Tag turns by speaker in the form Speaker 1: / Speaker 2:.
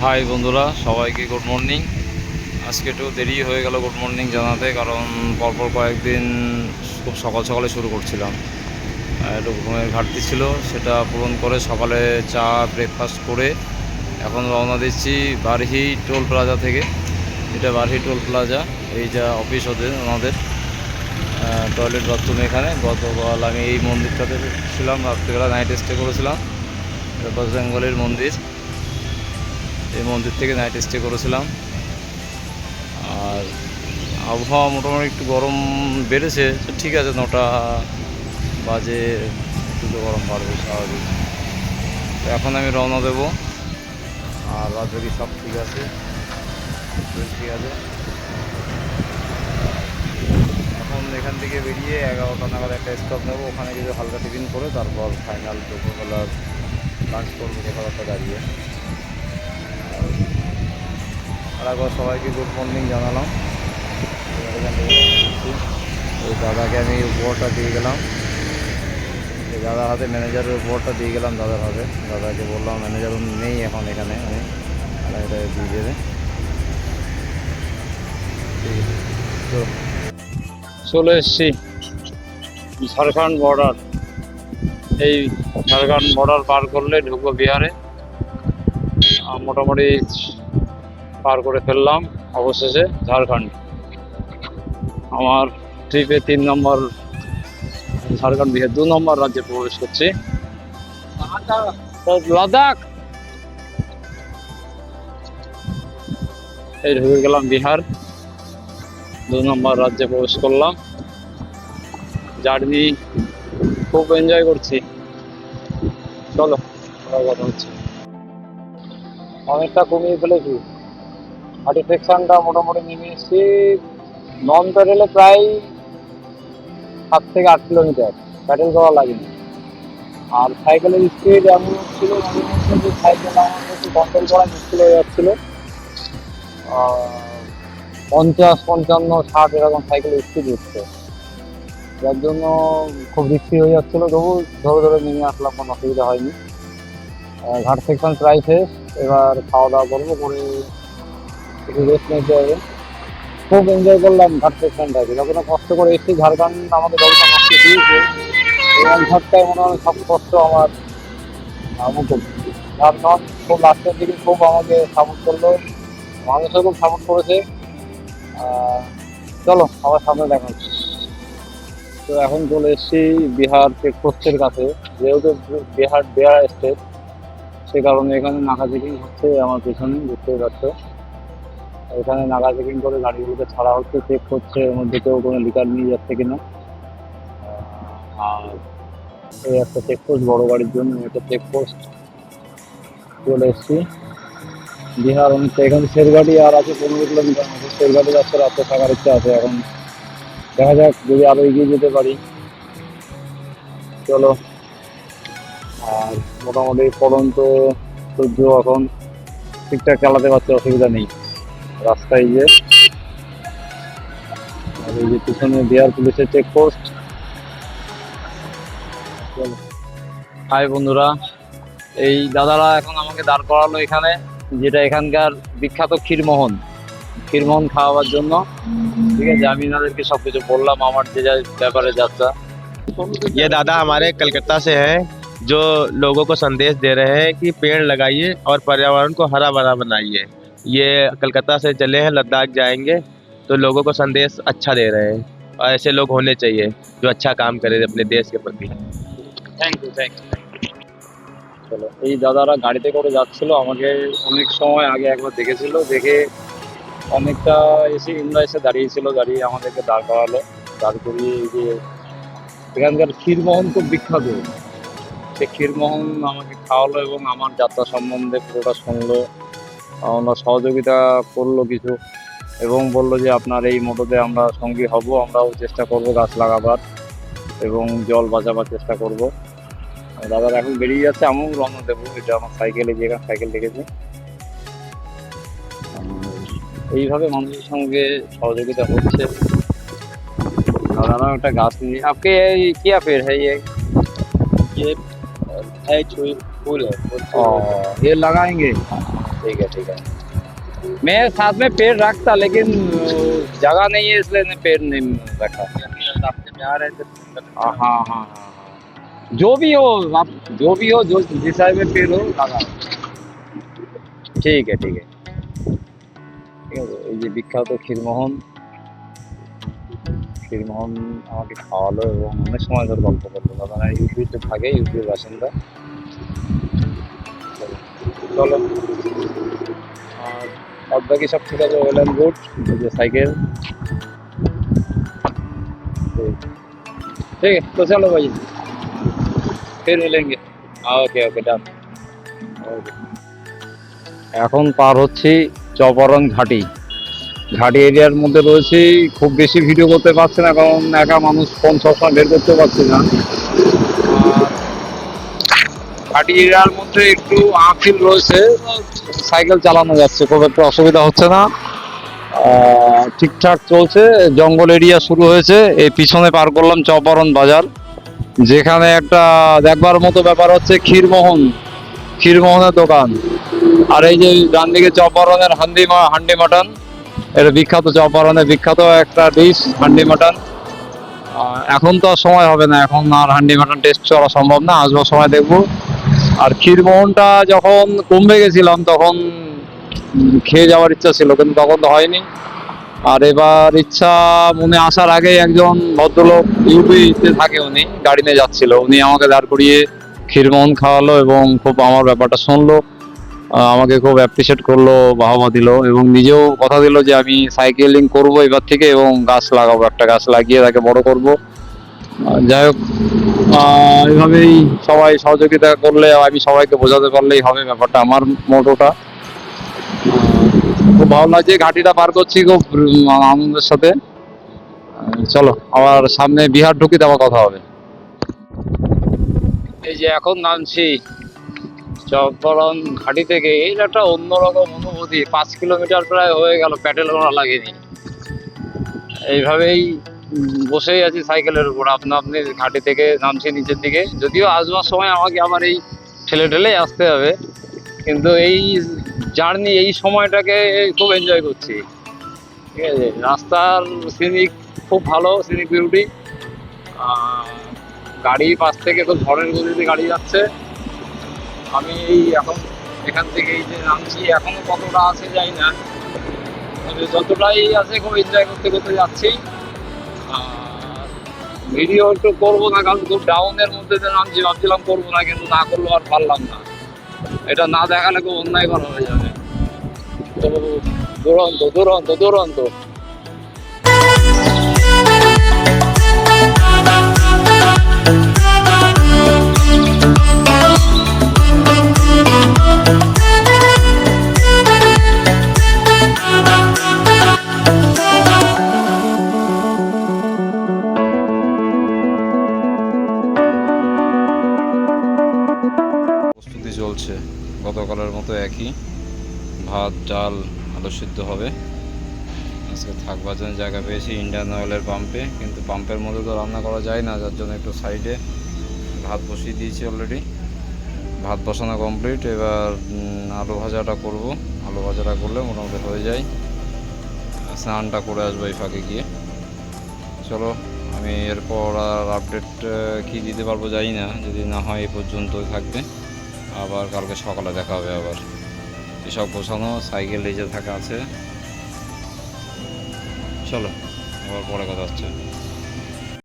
Speaker 1: High বন্ধুরা, সবাইকে good morning. আজকে একটু দেরি হয়ে গেল গুড মর্নিং জানাতে, কারণ পরপর কয়েকদিন খুব সকাল সকালে শুরু করছিলাম। একটু ঘুমের ঘাটতি ছিল, সেটা পূরণ করে সকালে চা ব্রেকফাস্ট করে এখন রওনা দিচ্ছি বারহি টোল প্লাজা থেকে। এটা বারহি টোল প্লাজা, এই যা অফিস ওনাদের টয়লেট বাথরুম এখানে। গতকাল আমি এই মন্দিরটাতে ছিলাম, রাত্রিবেলা নাইট স্টে করেছিলাম। বজরংবলীর মন্দির, এই মন্দির থেকে নাইট স্টে করেছিলাম। আর আবহাওয়া মোটামুটি একটু গরম বেড়েছে, তো ঠিক আছে, 9টা বাজে, একটু তো গরম বাড়বে স্বাভাবিক। তো এখন আমি রওনা দেব, আর বাকি সব ঠিক আছে, ঠিক আছে। এখন এখান থেকে বেরিয়ে 11টা নাগাদ একটা স্টপ নেবো, ওখানে কিছু হালকা টিফিন করে তারপর ফাইনাল দুপুরবেলার লাঞ্চ করবো কোথাও একটা দাঁড়িয়ে। আর একবার সবাইকে গুড মর্নিং জানালাম। ওই দাদাকে আমি উপহারটা দিয়ে গেলাম, এই দাদার হাতে ম্যানেজারের উপহারটা দিয়ে গেলাম দাদার হাতে। দাদাকে বললাম ম্যানেজার নেই এখন এখানে, আমি এটা দিয়ে দেবে। তো চলে এসছি ঝাড়খণ্ড বর্ডার। এই ঝাড়খণ্ড বর্ডার পার করলে ঢুকবো বিহারে। মোটামুটি পার করে ফেললাম অবশেষে ঝাড়খণ্ড। আমার ট্রিপে 3 নম্বর ঝাড়খণ্ড, বিহার 2 নম্বর রাজ্যে প্রবেশ করছি, লাদাখ। এই ঢুকে গেলাম বিহার, 2 নম্বর রাজ্যে প্রবেশ করলাম। জার্নি খুব এনজয় করছি। চলো কথা হচ্ছে। অনেকটা কমিয়ে ফেলেছি, সাটিসফ্যাকশনটা মোটামুটি নেমে এসেছি। নন প্যাডেলে প্রায় 7 থেকে 8 কিলোমিটার, প্যাডেল করা লাগেনি। আর সাইকেলের স্পিড এমন ছিল মাঝে মধ্যে যে সাইকেল আমার একটু কন্ট্রোল করা মুশকিল হয়ে যাচ্ছিল। 50, 55, 60 এরকম সাইকেলের স্পিড উঠছে, যার জন্য খুব রিস্কি হয়ে যাচ্ছিলো। তবু ধরে ধরে নেমে আসলাম, কোনো অসুবিধা হয়নি। ঘাট সেকশন প্রায় শেষ, এবার খাওয়া দাওয়া করবো, করে একটু রেস্ট নিতে হবে। খুব এনজয় করলাম ঘাট সেকশনটাকে, যতটা কষ্ট করে এসেছি ঝাড়খণ্ড আমাকে যতটা কষ্ট দিয়েছে, এই ঘাটটায় মনে হয় সব কষ্ট আমার মুকুব। ঝাড়খণ্ড খুব লাস্টের দিকে খুব আমাকে সাপোর্ট করলো, মানুষও খুব সাপোর্ট করেছে। চলো আমার সামনে দেখা হচ্ছে। তো এখন চলে এসেছি বিহার চেকপোস্টের কাছে, যেহেতু বিহার স্টেট, সে কারণে এখানে নাকা চেকিং হচ্ছে। আমার পেছনে দেখতেই পাচ্ছ, এখানে নাকা চেকিং করে গাড়িগুলোকে ছাড়া হচ্ছে, চেক করছে এর মধ্যে কেউ কোনো লিকার নিয়ে যাচ্ছে কিনা। আর এই একটা চেকপোস্ট, বড় গাড়ির জন্য একটা চেকপোস্ট। চলে এসেছি বিহার অনেকটা। এখানে শেরগাড়ি আর আছে 15 কিলোমিটার মতো, শেরগাড়ি রাস্তা রাস্তা থাকার ইচ্ছা আছে। এখন দেখা যাক যদি আরো এগিয়ে যেতে পারি। চলো। আর মোটামুটি পড়ন্ত সূর্য এখন ঠিকঠাক চালাতে পারছে, অসুবিধা নেই রাস্তায়। যে আর এই যে পিছনে বিহার পুলিশের চেকপোস্ট। হাই বন্ধুরা, এই দাদারা এখন আমাকে দাঁড় করালো এখানে, যেটা এখানকার বিখ্যাত ক্ষীরমোহন খাওয়াবার জন্য। ঠিক আছে, আমি এনাদেরকে সবকিছু বললাম আমার যে ব্যাপারে যাত্রা।
Speaker 2: ये दादा हमारे कलकत्ता से हैं, जो लोगों को संदेश दे रहे हैं कि पेड़ लगाइए और पर्यावरण को हरा भरा बनाइए। ये कलकत्ता से चले हैं, लद्दाख जाएंगे, तो लोगों को संदेश अच्छा दे रहे हैं। और ऐसे लोग होने चाहिए जो अच्छा काम करे अपने देश के प्रति।
Speaker 1: Thank you. চলো, এই দাদারা গাড়িতে করে যাচ্ছিল, আমাকে অনেক সময় আগে একবার দেখেছিল, দেখে অনেকটা এসে দাঁড়িয়েছিল, দাঁড়িয়ে আমাদেরকে দাঁড় করালো। দাঁড় করিয়ে এই যে এখানকার ক্ষীরমোহন খুব বিখ্যাত, সে ক্ষীরমোহন আমাকে খাওয়ালো এবং আমার যাত্রা সম্বন্ধে পুরোটা শুনলো। আমরা সহযোগিতা করলো কিছু, এবং বললো যে আপনার এই মোটোতে আমরা সঙ্গী হব, আমরাও চেষ্টা করব গাছ লাগাবার এবং জল বাঁচাবার চেষ্টা করব। দাদারা এখন বেরিয়ে যাচ্ছে, আমিও রওনা দেবো। এটা আমার সাইকেলে, যেখানে সাইকেল রেখেছি। এইভাবে মানুষের সঙ্গে সহযোগিতা হচ্ছে। दादा একটা গাছ নিয়ে आपके क्या पेड़ है ये
Speaker 2: ये है फूल है
Speaker 1: ये लगाएंगे। ठीक है। मैं साथ में पेड़ रखता लेकिन जगह नहीं है इसलिए मैं पेड़ नहीं रखा।
Speaker 2: रास्ते में आ रहे थे।
Speaker 1: हाँ हाँ हाँ हाँ। जो भी हो आप, जो भी हो, जो जिस साइड में पेड़ हो लगा। ঠিক আছে ঠিক আছে। এই যে বিখ্যাত ক্ষীরমোহন, ক্ষীরমোহন আমাকে খাওয়ালো এবং অনেক সময় ধরে গল্প করলো। দাদা ইউপিতে থাকে, ইউপির বাসিন্দা। চলো, আর বাদ বাকি সব ঠিক আছে, ওয়েল অ্যান্ড গুড। এই যে সাইকেল, ठीक है तो चलो भाई, फिर मिलेंगे। Okay okay done. এখন পার হচ্ছি চপারন ঘাটি। ঘাটি এরিয়ার মধ্যে রয়েছি। খুব বেশি ভিডিও করতে পারছি না কারণ একা মানুষ, ফোন সবসময় বের করতে পারছি না। আর ঘাটি এরিয়ার মধ্যে একটু আঁকিল রয়েছে, সাইকেল চালানো যাচ্ছে, খুব একটা অসুবিধা হচ্ছে না। ঠিকঠাক চলছে। জঙ্গল এরিয়া শুরু হয়েছে। এই পিছনে পার করলাম চপারন বাজার, যেখানে একটা দেখবার মতো ব্যাপার হচ্ছে ক্ষীরমোহন, ক্ষীরমোহনের দোকান। আর এই যে ডান দিকে চপারনের হান্ডি মাটন, এটা বিখ্যাত, চপারনের বিখ্যাত একটা ডিশ হান্ডি মাটন। এখন তো আর সময় হবে না, এখন আর হান্ডি মাটন টেস্ট করা সম্ভব না, আসবার সময় দেখবো। আর ক্ষীরমোহনটা যখন কমবে গেছিলাম তখন খেয়ে যাওয়ার ইচ্ছা ছিল, কিন্তু তখন তো হয়নি। আর এবার ইচ্ছা মনে আসার আগে একজন ভদ্রলোক, ইউপিতে থাকে উনি, গাড়ি নিয়ে যাচ্ছিল, উনি আমাকে দাঁড় করিয়ে ক্ষীরমোহন খাওয়ালো এবং খুব আমার ব্যাপারটা শুনলো, আমাকে খুব অ্যাপ্রিসিয়েট করলো, বাহবা দিল এবং নিজেও কথা দিল যে আমি সাইকেলিং করব এবার থেকে এবং গাছ লাগাবো, একটা গাছ লাগিয়ে তাকে বড় করব। যাই হোক, এইভাবেই সবাই সহযোগিতা করলে, আমি সবাইকে বোঝাতে পারলেই হবে, ব্যাপারটা আমার মোটোটা। খুব ভালো লাগছে, ঘাটিটা পার করছি খুব আনন্দের সাথে। চলো আবার সামনে বিহার ঢুকি, আবার কথা হবে। এই যে এখন নামছি চপারন ঘাটি থেকে, এই একটা অন্যরকম অনুভূতি। 5 কিলোমিটার প্রায় হয়ে গেল, প্যাডেল করা লাগেনি। এইভাবেই বসেই আছি সাইকেলের উপর, আপনা আপনি ঘাটি থেকে নামছি নিচের দিকে। যদিও আসবার সময় আমাকে আবার এই ঠেলে ঠেলে আসতে হবে, কিন্তু এই জার্নি, এই সময়টাকে খুব এনজয় করছি। ঠিক আছে, রাস্তার সিনিক খুব ভালো, সিনিক বিউটি। গাড়ি পাশ থেকে খুব ঝড়ের গতিতে গাড়ি যাচ্ছে। আমি এই এখন এখান থেকে এই যে নামছি, এখনো কতটা আছে যাই না, তবে যতটাই আছে খুব এনজয় করতে করতে যাচ্ছি। ভিডিও একটু করবো না কারণ খুব ডাউনের মধ্যে যে নামছি, ভাবছিলাম করবো না, কিন্তু না করলেও আর পারলাম না। এটা না দেখালে খুব অন্যায় করা হয়ে যাবে। তো দুরন্ত দুরন্ত দুরন্ত। প্রস্তুতি চলছে গতকালের মতো একই, ভাত ডাল আলু সিদ্ধ হবে। আজকে থাকবার জন্য জায়গা পেয়েছি ইন্ডিয়ান অয়েলের পাম্পে, কিন্তু পাম্পের মধ্যে তো রান্না করা যায় না, যার জন্য একটু সাইডে ভাত বসিয়ে দিয়েছি অলরেডি। ভাত বসানো কমপ্লিট, এবার আলু ভাজাটা করব। আলু ভাজাটা করলে মোটামুটি হয়ে যায়। স্নানটা করে আসবো এই ফাঁকে গিয়ে। চলো, আমি এরপর আর আপডেট কী দিতে পারবো জানি না, যদি না হয় এই পর্যন্তই থাকবে। আবার কালকে সকালে দেখা হবে। আবার এসব গোছানো, সাইকেল লেজে থাকা আছে। চলো, আবার পরে কথা হচ্ছে।